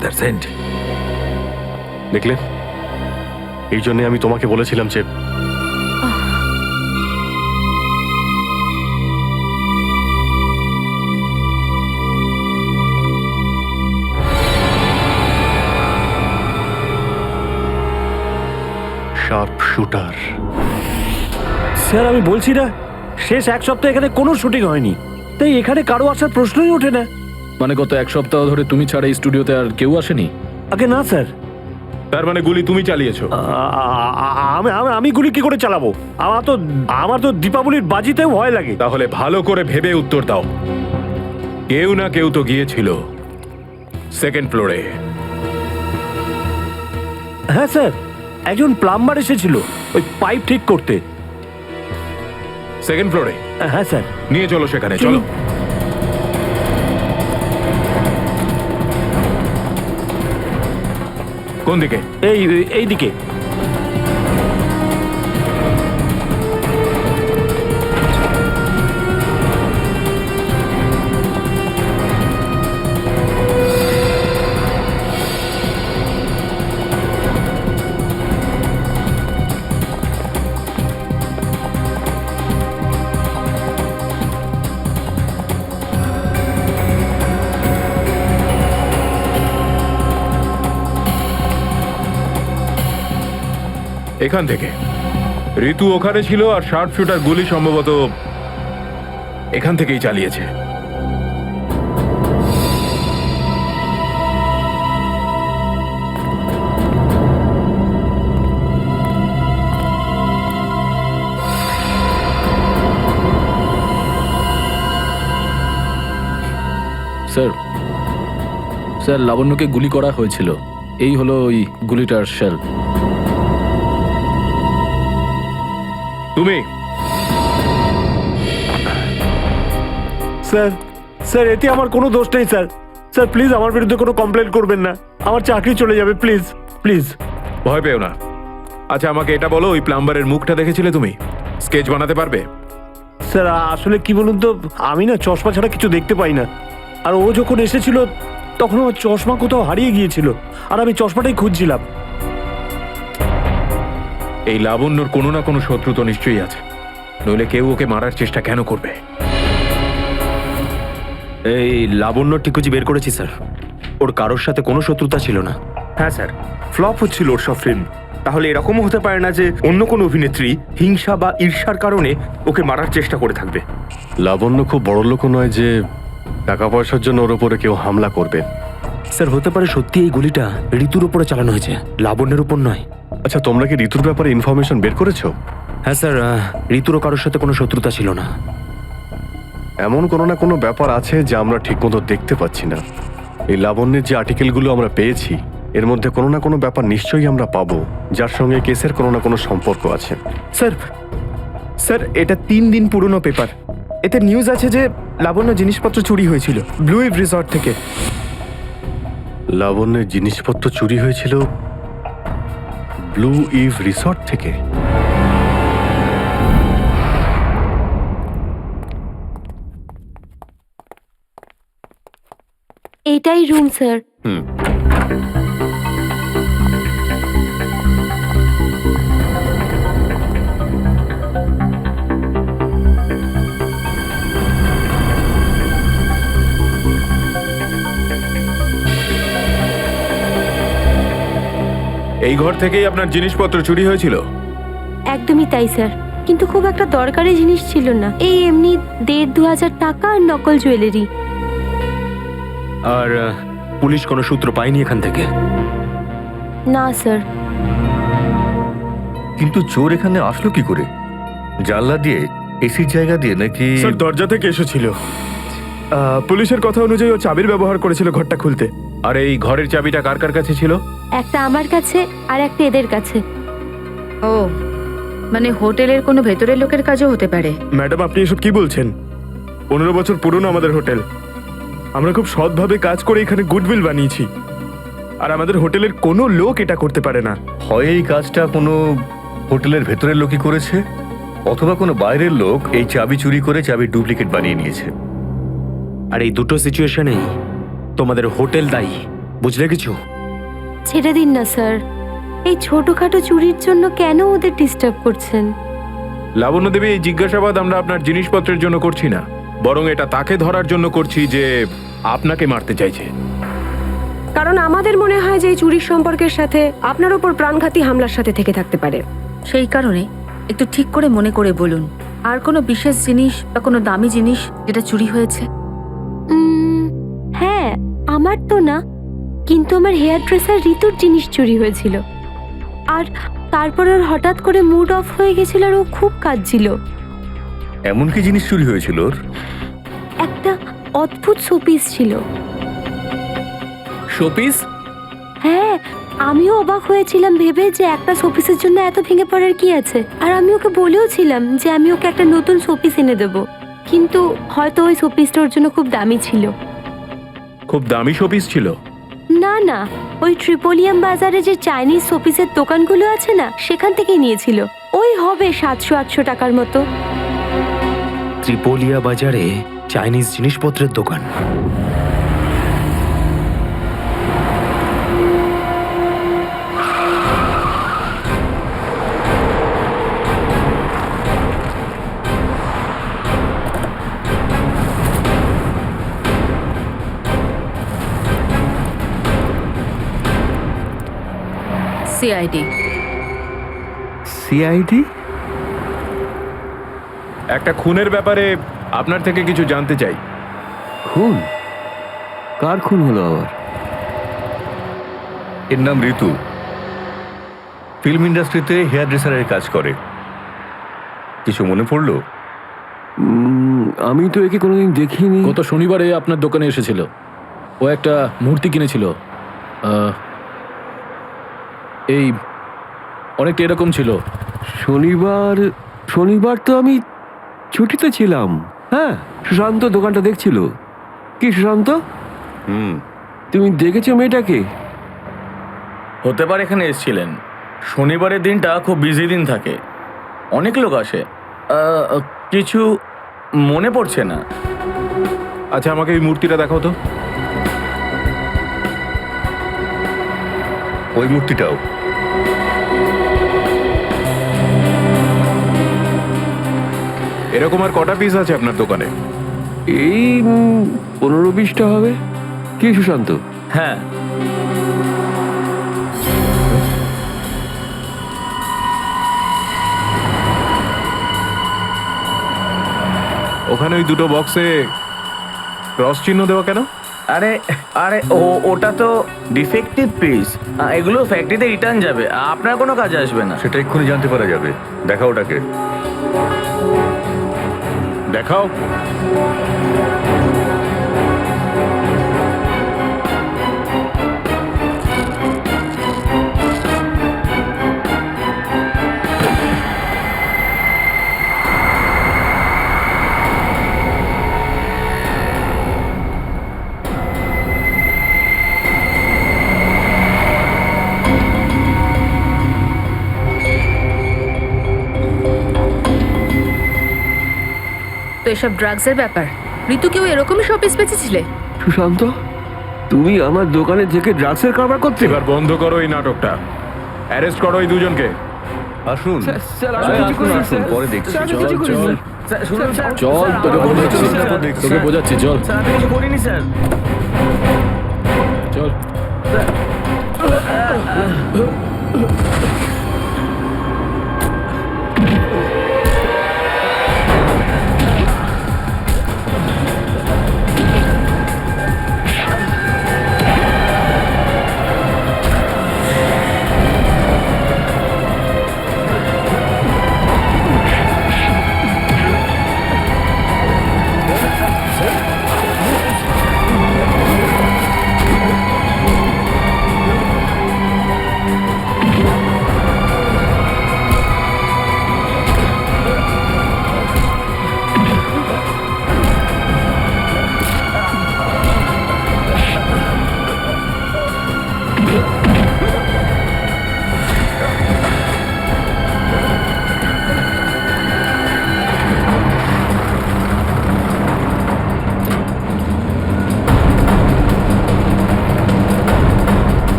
That's it. দেখলে, এই জন্য আমি তোমাকে বলেছিলাম যে শার্প শুটার। স্যার, আমি বলছি না, শেষ 1 সপ্তাহ এখানে কোনো শুটিং হয়নি, তাই এখানে কারো আসার প্রশ্নই ওঠে না। মানে গত 1 সপ্তাহ ধরে তুমি ছাড়া এই স্টুডিওতে আর কেউ আসেনি? আগে না স্যার। তার মানে গুলি তুমি চালিয়েছো? আমি গুলি কি করে চালাবো? আমার তো দীপাবলির বাজিতেও ভয় লাগে। তাহলে ভালো করে ভেবে উত্তর দাও। কেউ না কেউ তো গিয়েছিল 2nd ফ্লোরে। হ্যাঁ স্যার, একজন প্লাম্বার এসেছিল ওই পাইপ ঠিক করতে। 2nd ফ্লোরে? হ্যাঁ স্যার। নিয়ে চলো সেখানে, চলো। কোন দিকে? এই দিকে। এখান থেকে। ঋতু ওখানে ছিল আর শার্প শুটার গুলি সম্ভবত এখান থেকেই চালিয়েছে। স্যার স্যার লাবণ্যকে গুলি করা হয়েছিল। এই হলো ওই গুলিটার শেল। তুমি স্যার স্যার এতে আমার কোনো দোষ নেই স্যার। স্যার প্লিজ আমার বিরুদ্ধে কোনো কমপ্লেন করবেন না, আমার চাকরি চলে যাবে, প্লিজ প্লিজ। ভয় পেও না। আচ্ছা আমাকে এটা বলো, ওই প্লাম্বারের মুখটা দেখেছিলে তুমি? স্কেচ বানাতে পারবে? স্যার আসলে কি বলুন তো, আমি না চশমা ছাড়া কিছু দেখতে পাই না। আর ও যখন এসেছিল তখন আমার চশমা কোথাও হারিয়ে গিয়েছিল, আর আমি চশমাটাই খুঁজছিলাম। এই লাবণ্যর কোনো না কোনো শত্রু তো নিশ্চয়ই আছে, নইলে কেউ ওকে মারার চেষ্টা কেন করবে? এই লাবণ্য টিকুজি বের করেছি স্যার। ওর কারোর সাথে কোনো শত্রুতা ছিল না। হ্যাঁ স্যার, ফ্লপ হচ্ছিল ওর সব ফিল্ম। তাহলে এরকমও হতে পারে না যে অন্য কোনো অভিনেত্রী হিংসা বা ঈর্ষার কারণে ওকে মারার চেষ্টা করে থাকবে। লাবণ্য খুব বড় লোক নয় যে টাকা পয়সার জন্য ওর উপরে কেউ হামলা করবে। স্যার হতে পারে সত্যি এই গুলিটা ঋতুর উপরে চালানো হয়েছে, লাবণ্যের উপর নয়। আচ্ছা তোমরা কি ঋতুর ব্যাপারে ইনফরমেশন বের করেছো? হ্যাঁ স্যার, ঋতুরও কারোর সাথে কোনো শত্রুতা ছিল না। এমন কোনো না কোনো ব্যাপার আছে যা আমরা ঠিকমতো দেখতে পাচ্ছি না। এই লাবণ্যের যে আর্টিকেলগুলো আমরা পেয়েছি এর মধ্যে কোনো না কোনো ব্যাপার নিশ্চয়ই আমরা পাবো যার সঙ্গে কেসের কোনো না কোনো সম্পর্ক আছে। স্যার স্যার এটা 3 দিন পুরনো পেপার। এতে নিউজ আছে যে লাবণ্য জিনিসপত্র চুরি হয়েছিল ব্লু ইভ রিসর্ট থেকে। লাবণ্যের জিনিসপত্র চুরি হয়েছিল ব্লু ইভ রিসর্ট থেকে? এটাই রুম স্যার। এই ঘর থেকেই আপনার জিনিসপত্র চুরি হয়েছিল? একদমই তাই স্যার, কিন্তু খুব একটা দরকারি জিনিস ছিল না। এই এমনি 1,500-2,000 টাকা আর নকল জুয়েলারি। আর পুলিশ কোনো সূত্র পায়নি এখান থেকে? না স্যার। কিন্তু চোর এখানে আসলো কি করে? জানলা দিয়ে, এসির জায়গা দিয়ে নাকি? স্যার দরজা থেকে এসেছিল। পুলিশের কথা অনুযায়ী ও চাবির ব্যবহার করেছিল ঘরটা খুলতে। আর এই ঘরের চাবিটা কার কার কাছে ছিল? একটা আমার কাছে আর একটা এদের কাছে। ও মানে হোটেলের কোনো ভেতরের লোকের কাজও হতে পারে। ম্যাডাম আপনি এসব কি বলছেন? 15 বছর পুরনো আমাদের হোটেল। আমরা খুব সৎভাবে কাজ করে এখানে গুডউইল বানিয়েছি, আর আমাদের হোটেলের কোনো লোক এটা করতে পারে না। হয় এই কাজটা কোনো হোটেলের ভেতরের লোকই করেছে, অথবা কোনো বাইরের লোক এই চাবি চুরি করে চাবির ডুপ্লিকেট বানিয়ে নিয়েছে। আর এই দুটো সিচুয়েশনেই তোমাদের হোটেল দায়ী, বুঝলে কিছু? ছেড়ে দিন না স্যার, এই ছোটখাটো চুরির জন্য কেন ওদের ডিস্টার্ব করছেন? লাবণ্য দেবী, এই জিজ্ঞাসাবাদ আমরা আপনার জিনিসপত্রের জন্য করছি না, বরং এটা তাকে ধরার জন্য করছি যে আপনাকে মারতে চাইছে। কারণ আমাদের মনে হয় যে এই চুরির সম্পর্কের সাথে আপনার উপর প্রাণঘাতী হামলার সাথে থেকে থাকতে পারে। সেই কারণে একটু ঠিক করে মনে করে বলুন, আর কোনো বিশেষ জিনিস বা কোনো দামি জিনিস যেটা চুরি হয়েছে? হ্যাঁ, আমার তো না, কিন্তু আমার হেয়ার ড্রেসার ঋতুর জিনিস চুরি হয়েছিল। আর তারপর ওর হঠাৎ করে মুড অফ হয়ে গেছিল আর ও খুব কাঁদছিল। এমন কি জিনিস চুরি হয়েছিল ওর? একটা অদ্ভুত শোপিস ছিল। শোপিস? হ্যাঁ, আমিও অবাক হয়েছিলাম ভেবে যে একটা শোপিসের জন্য এত ভেঙে পড়ার কি আছে। আর আমি ওকে বলেও ছিলাম যে আমি ওকে একটা নতুন শোপিস এনে দেবো, কিন্তু হয়তো ওই শোপিসটা ওর জন্য খুব দামি ছিল। খুব দামি শোপিস ছিল? না না, ওই ট্রিপোলিয়াম বাজারে যে চাইনিজ শোপিসের দোকানগুলো আছে না, সেখান থেকেই নিয়েছিল। ওই হবে 700-800 টাকার মতো। ত্রিপোলিয়া বাজারে চাইনিজ জিনিসপত্রের দোকান? CID CID? একটা খুনের ব্যাপারে আপনার থেকে কিছু জানতে চাই। খুন? কার খুন হলো আবার? এর নাম ঋতু, ফিল্ম ইন্ডাস্ট্রিতে হেয়ার ড্রেসারের কাজ করে। কিছু মনে পড়লো? আমি তো একে কোনোদিন দেখিনি। গত শনিবারে আপনার দোকানে এসেছিল। ও একটা মূর্তি কিনেছিল। এই অনেকটা এরকম ছিল। শনিবার তো আমি ছুটিতে ছিলাম। হ্যাঁ, সুশান্ত দোকানটা দেখছিল। কি সুশান্ত, তুমি দেখেছো মেয়েটাকে? হতে পারে এখানে এসেছিলেন। শনিবারের দিনটা খুব বিজি দিন থাকে, অনেক লোক আসে। কিছু মনে পড়ছে না। আচ্ছা, আমাকে এই মূর্তিটা দেখাও তো। ওই মূর্তিটাও? এরকম আর কটা পিস আছে আপনার দোকানে? এই 15-20টা হবে। কি সুশান্ত? হ্যাঁ, ওখানে ওই দুটো বক্সে ক্রস চিহ্ন দেওয়া কেন? আরে আরে ওটা তো ডিফেক্টিভ পিস। এগুলো ফ্যাক্টরিতে রিটার্ন যাবে, আপনার কোনো কাজে আসবে না। সেটা এক্ষুনি জানতে পারা যাবে। দেখা ওটাকে। দেখাও। তো এসব ড্রাগসের ব্যাপার। ঋতুকেও এরকমই শপিস বেঁচেছিলে? সুশান্ত, তুমি আমার দোকানে থেকে ড্রাগসের কারবার করতে? এবার বন্ধ করো এই নাটকটা। অ্যারেস্ট করো এই দুজনকে। আসুন, পরে দেখছি। চল, তোকে বোঝাচ্ছি। চল স্যার, আমি কিছু করিনি স্যার। চল।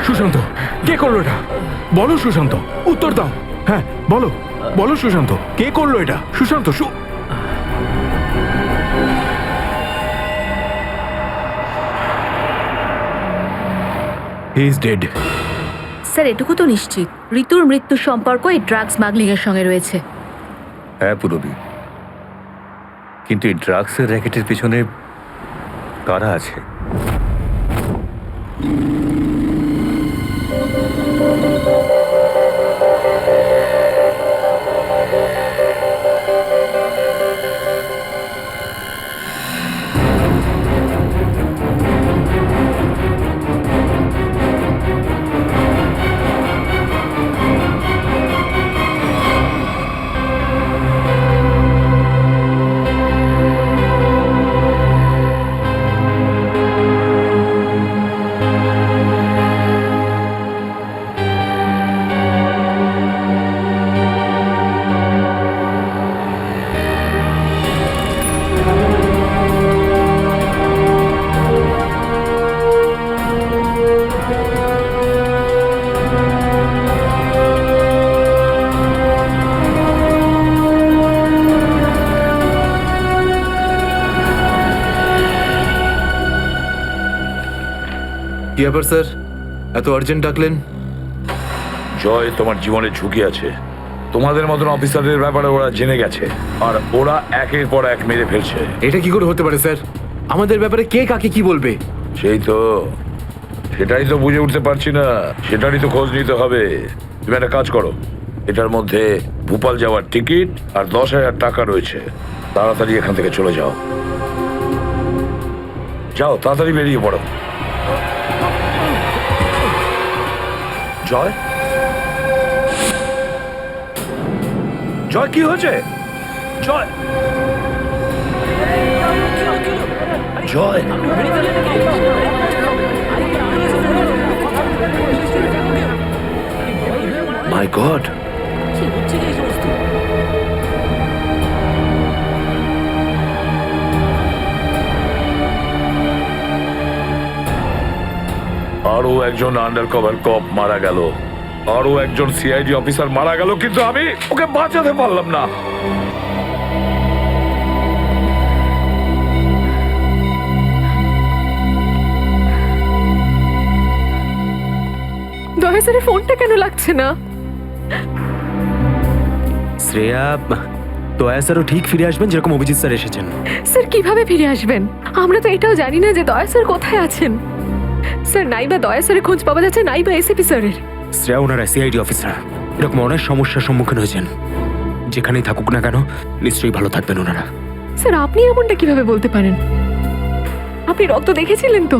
সুশান্ত, কে করলো এটা? বলো সুশান্ত, উত্তর দাও। হ্যাঁ বলো, বলো সুশান্ত, কে করলো এটা? Sushant, he is dead. Sir, এটুকু তো নিশ্চিত ঋতুর মৃত্যুর সম্পর্ক এই ড্রাগ স্মাগলিং এর সঙ্গে রয়েছে। হ্যাঁ পুরবি, কিন্তু এই ড্রাগসের র্যাকেটের পিছনে কারা আছে? কি ব্যাপার স্যার, এত আর্জেন্ট ডাকলেন? জয়, তোমার জীবনে ঝুঁকি আছে। তোমাদের মতন অফিসারদের ব্যাপারে ওরা জেনে গেছে, আর ওরা একের পর এক মেরে ফেলছে। এটা কি করে হতে পারে স্যার? আমাদের ব্যাপারে কে কাকে কি বলবে? সেটাই তো বুঝে উঠতে পারছি না। সেটারই তো খোঁজ নিতে হবে। তুমি একটা কাজ করো, এটার মধ্যে ভোপাল যাওয়ার টিকিট আর 10,000 টাকা রয়েছে। তাড়াতাড়ি এখান থেকে চলে যাও। যাও, তাড়াতাড়ি বেরিয়ে পড়ো। জয়, জয়, কি হয়েছে? জয়, জয়, মাই গড, আরো একজন আন্ডার কভার কপ মারা গেল, আরো একজন সিআইডি অফিসার মারা গেল, কিন্তু আমি ওকে বাঁচাতে পারলাম না। দয়া স্যারের ফোনটা কেন লাগছে না? শ্রেয়া, দয়া স্যারও ঠিক ফিরে আসবেন যেরকম অভিজিৎ স্যার এসেছেন। স্যার কিভাবে ফিরে আসবেন? আমরা তো এটাও জানি না যে দয়া স্যার কোথায় আছেন। স্যার, নাইবা দয়া স্যারের খোঁজ পাওয়া যাচ্ছে, নাইবা এসিপি স্যারের। শ্রেয়া ওনারা সিআইডি অফিসার, এরকম অনেক সমস্যার সম্মুখীন হয়েছেন। যেখানেই থাকুক না কেন, নিশ্চয়ই ভালো থাকবেন ওনারা। স্যার, আপনি এমনটা কিভাবে বলতে পারেন? আপনি রক্ত দেখেছিলেন তো?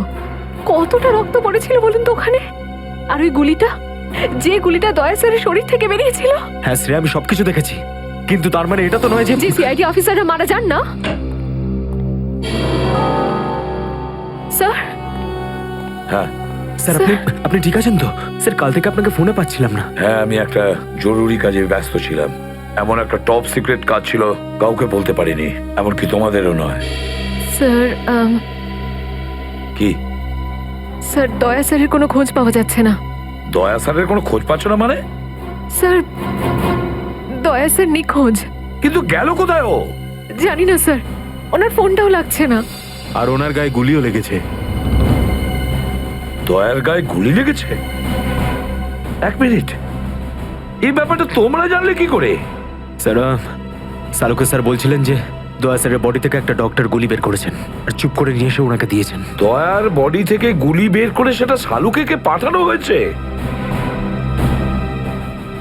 কতটা রক্ত পড়েছিল বলুন তো ওখানে? আর ওই গুলিটা, যে গুলিটা দয়া স্যারের শরীর থেকে বেরিয়েছিল। হ্যাঁ শ্রেয়া, আমি সবকিছু দেখেছি, কিন্তু তার মানে এটা তো নয় যে যে সিআইডি অফিসাররা মারা যান না। স্যার, হ্যাঁ স্যার, আপনি ঠিক আছেন তো? স্যার, কাল থেকে আপনাকে ফোনে পাচ্ছিলাম না। হ্যাঁ, আমি একটা জরুরি কাজে ব্যস্ত ছিলাম। এমন একটা টপ সিক্রেট কাজ ছিল, কাউকে বলতে পারিনি, এমনকি তোমাদেরও নয়। স্যার, কি? স্যার, দয়া স্যারের কোনো খোঁজ পাওয়া যাচ্ছে না। দয়া স্যারের কোনো খোঁজ পাচ্ছ না মানে? স্যার, দয়া স্যার নিখোঁজ। কিন্তু গেল কোথায় ও? জানি না স্যার, ওনার ফোনটাও লাগছে না। আর ওনার গায়ে গুলিও লেগেছে। দয়ার গায়ে গুলি লেগেছে? এক মিনিট, এই ব্যাপারটা তোমরা জানলে কি করে? স্যার, সালুকে স্যার বলছিলেন যে দয়া স্যারের বডি থেকে একটা ডক্টর গুলি বের করেছেন আর চুপ করে নিয়ে এসে ওনাকে দিয়েছেন। দয়ার বডি থেকে গুলি বের করে সেটা শালুকে পাঠানো হয়েছে?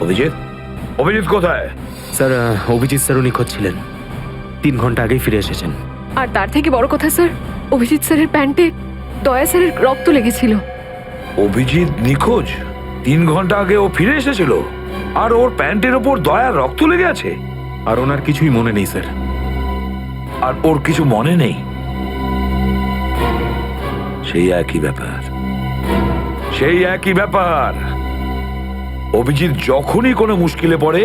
অভিজিৎ, অভিজিৎ কোথায়? স্যার, অভিজিৎ স্যারও নিখোঁজ ছিলেন, 3 ঘন্টা আগেই ফিরে এসেছেন। আর তার থেকে বড় কথা স্যার, অভিজিৎ স্যারের প্যান্টে দয়া স্যারের রক্ত লেগেছিল। অভিজিৎ নিখোঁজ? 3 ঘন্টা আগে ও ফিরে এসেছিল, আর ওর প্যান্টের ওপর দয়ার রক্ত লেগে আছে। আর ওনার কিছুই মনে নেই স্যার। আর ওর কিছু মনে নেই? সেই একই ব্যাপার, সেই একই ব্যাপার। অভিজিৎ যখনই কোনো মুশকিলে পড়ে,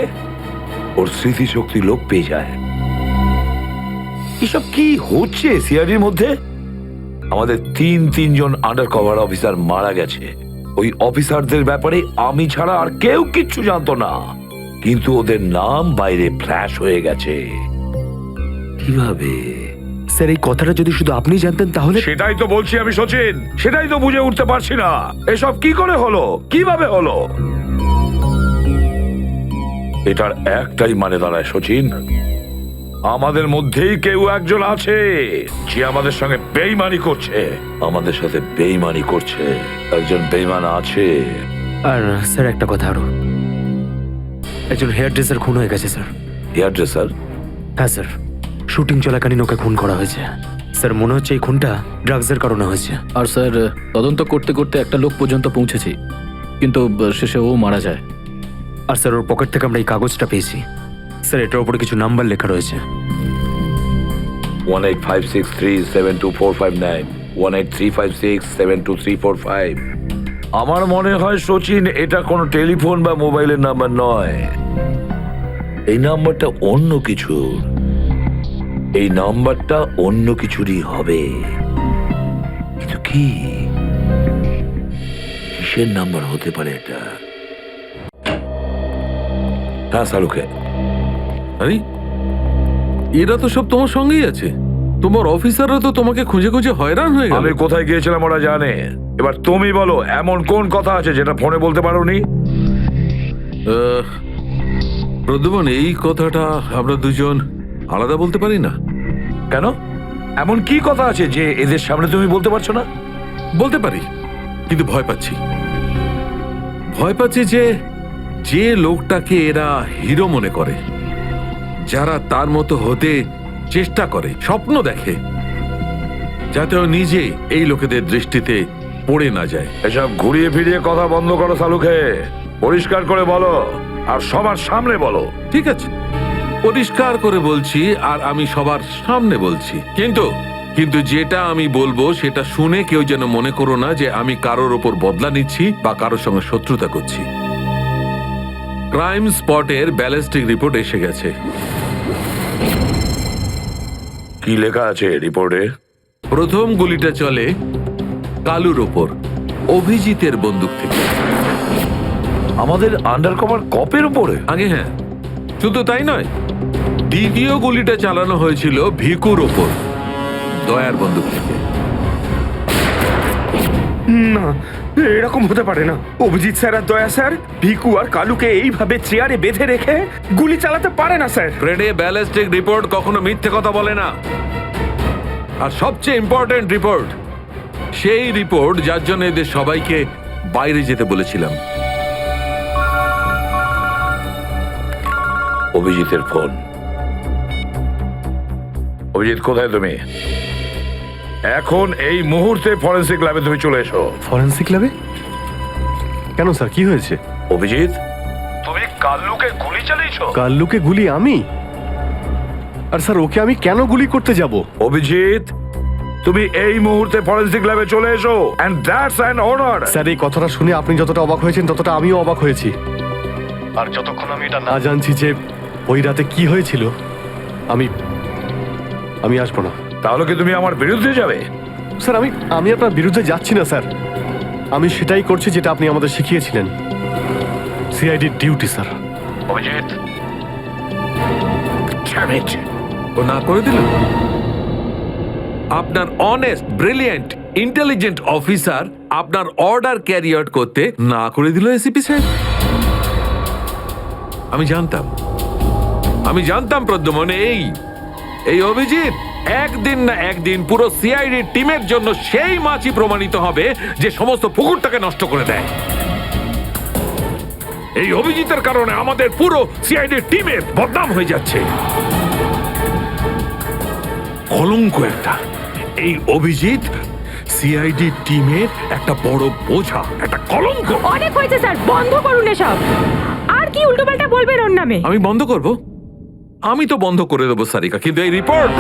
ওর স্মৃতিশক্তি লোপ পেয়ে যায়। এসব কি হচ্ছে সিআইডির মধ্যে? আমাদের তিনজন আন্ডার কভার অফিসার মারা গেছে। ওই অফিসারদের ব্যাপারে আমি ছাড়া আর কেউ কিচ্ছু জানতো না, কিন্তু ওদের নাম বাইরে ফ্ল্যাশ হয়ে গেছে। কিভাবে? স্যার, এই কথাটা যদি শুধু আপনি জানতেন তাহলে। সেটাই তো বলছি আমি সচিন, সেটাই তো বুঝে উঠতে পারছি না এসব কি করে হলো, কিভাবে হলো। এটার একটাই মানে দাঁড়ায় সচিন, আমাদের মধ্যেই কেউ একজন আছে যে আমাদের সঙ্গে বেইমানি করছে, আমাদের সাথে বেইমানি করছে। একজন বেইমান আছে। আর স্যার, একটা কথা আরো, একজন হেয়ার ড্রেসার খুন হয়ে গেছে স্যার। Hair dresser? হ্যাঁ স্যার, শুটিং চলাকালীন ওকে খুন করা হয়েছে। স্যার, মনে হচ্ছে এই খুনটা ড্রাগসের কারণে হয়েছে। আর স্যার, তদন্ত করতে করতে একটা লোক পর্যন্ত পৌঁছেছি, কিন্তু শেষে ও মারা যায়। আর স্যার, ওর পকেট থেকে আমরা এই কাগজটা পেয়েছি। স্যার, এটার উপরে কিছু নাম্বার লেখা রয়েছে। 185637245 183567235। আমার মনে হয় সচিন, এটা কোনো টেলিফোন বা মোবাইলের নাম্বার নয়। এই নাম্বারটা অন্য কিছু, এই নাম্বারটা অন্য কিছুরই হবে। কিন্তু কি, কিসের নাম্বার হতে পারে এটা? হ্যাঁ সালুকে। আরে, এরা তো সব তোমার সঙ্গেই আছে। তোমার অফিসাররা তো তোমাকে খুঁজে খুঁজে হয়রান হয়ে গেল। আমি কোথায় গিয়েছিলাম ওরা জানে। এবার তুমি বলো, এমন কোন কথা আছে যেটা ফোনে বলতে পারোনি? প্রদ্যুমন, এই কথাটা আমরা দুজন আলাদা বলতে পারি না? কেন? এমন কি কথা আছে যে এদের সামনে তুমি বলতে পারছো না? বলতে পারি, কিন্তু ভয় পাচ্ছি। ভয় পাচ্ছি যে যে লোকটাকে এরা হিরো মনে করে, যারা তার মতো হতে চেষ্টা করে, স্বপ্ন দেখে, যাতে ও নিজে এই লোকেদের দৃষ্টিতে পড়ে না যায়। এসব ঘুরিয়ে ফিরিয়ে কথা বন্ধ করো সালুকে। পরিষ্কার করে বলো, আর সবার সামনে বলো। ঠিক আছে, পরিষ্কার করে বলছি, আর আমি সবার সামনে বলছি। কিন্তু যেটা আমি বলবো সেটা শুনে কেউ যেন মনে করো না যে আমি কারোর ওপর বদলা নিচ্ছি বা কারোর সঙ্গে শত্রুতা করছি। ক্রাইম স্পটের ব্যালিস্টিক রিপোর্ট এসে গেছে। কি লেখা আছে রিপোর্টে? প্রথম গুলিটা চলে কালুর ওপর, অভিজিতের বন্দুক থেকে। আমাদের আন্ডার কভার কপের উপরে? আগে হ্যাঁ, শুধু তাই নয়, দ্বিতীয় গুলিটা চালানো হয়েছিল ভিকুর ওপর, দয়ার বন্দুক থেকে। না, এরকম হতে পারে না। অভিজিৎ স্যার আর দয়া স্যার ভিকু আর কালুকে এইভাবে চেয়ারে বেঁধে রেখে গুলি চালাতে পারে না স্যার। ফ্রেডে, ব্যালিস্টিক রিপোর্ট কখনো মিথ্যে কথা বলে না। আর সবচেয়ে ইম্পর্টেন্ট রিপোর্ট, সেই রিপোর্ট যার জন্য এদের সবাইকে বাইরে যেতে বলেছিলাম। অভিজিতের ফোন। অভিজিৎ, কোথায় তুমি? এখন এই মুহূর্তে ফরেন্সিক ল্যাবে তুমি চলে এসো। ফরেন্সিক ল্যাবে? কেন স্যার, কি হয়েছে? অভিজিৎ, তুমি কাল্লুকে গুলি চালিয়েছো? কাল্লুকে গুলি আমি? আর স্যার, ওকে আমি কেন গুলি করতে যাব? অভিজিৎ, তুমি এই মুহূর্তে ফরেন্সিক ল্যাবে চলে এসো, and that's an order. Sir, এই কথাটা শুনে আপনি যতটা অবাক হয়েছেন ততটা আমিও অবাক হয়েছি। আর যতক্ষণ আমি এটা না জানছি যে ওই রাতে কি হয়েছিল, আমি আসবো না। তাহলে কি তুমি আমার বিরুদ্ধে যাবে? স্যার, আমি আপনার বিরুদ্ধে যাচ্ছি না স্যার। আমি সেটাই করছি যেটা আপনি আমাদের শিখিয়েছিলেন, সিআইডির ডিউটি স্যার। অভিজিৎ, ও না করে দিল। আপনার অনেস্ট, ব্রিলিয়েন্ট, ইন্টেলিজেন্ট অফিসার আপনার অর্ডার ক্যারি আউট করতে না করে দিল এসিপি সাহেব। আমি জানতাম প্রদ্যুমন, এই অভিজিৎ একদিন না একদিন পুরো সিআইডি টিমের জন্য সেই মাছি প্রমাণিত হবে যে সমস্ত পুকুরটাকে নষ্ট করে দেয়। এই অভিজিতের কারণে আমাদের পুরো সিআইডি টিমের বদনাম হয়ে যাচ্ছে। কলঙ্ক একটা। এই অভিজিৎ সিআইডি টিমের একটা বড় বোঝা, একটা কলঙ্ক। অনেক হয়েছে স্যার, বন্ধ করুন এসব। আর কি উল্টোপাল্টা বলবেন ওর নামে? আমি বন্ধ করব? আমি তো বন্ধ করে দেবো সারিকা, কিন্তু এই রিপোর্ট,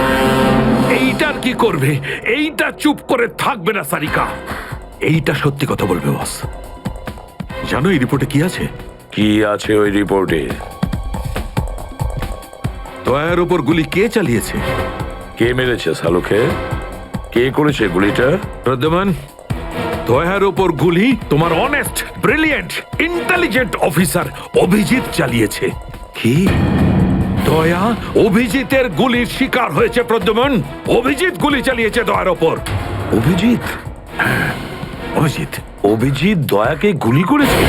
এইটার কি করবে? এইটা চুপ করে থাকবে না সারিকা। এইটা সত্যি কথা বলবে বস। জানো এই রিপোর্টে কি আছে? কি আছে ওই রিপোর্টে? দয়ার উপর গুলি কে চালিয়েছে? কে মেরেছে সালুকে? কে করেছে গুলিটা? প্রদ্যুমন, দয়ার উপর গুলি তোমার honest, brilliant, intelligent officer Abhijit চালিয়েছে। কি? দয়া অভিজিতের গুলির শিকার হয়েছে প্রদ্যুমন। অভিজিৎ গুলি চালিয়েছে দয়ার ওপর। অভিজিৎ? অভিজিৎ অভিজিৎ দয়াকে গুলি করেছে?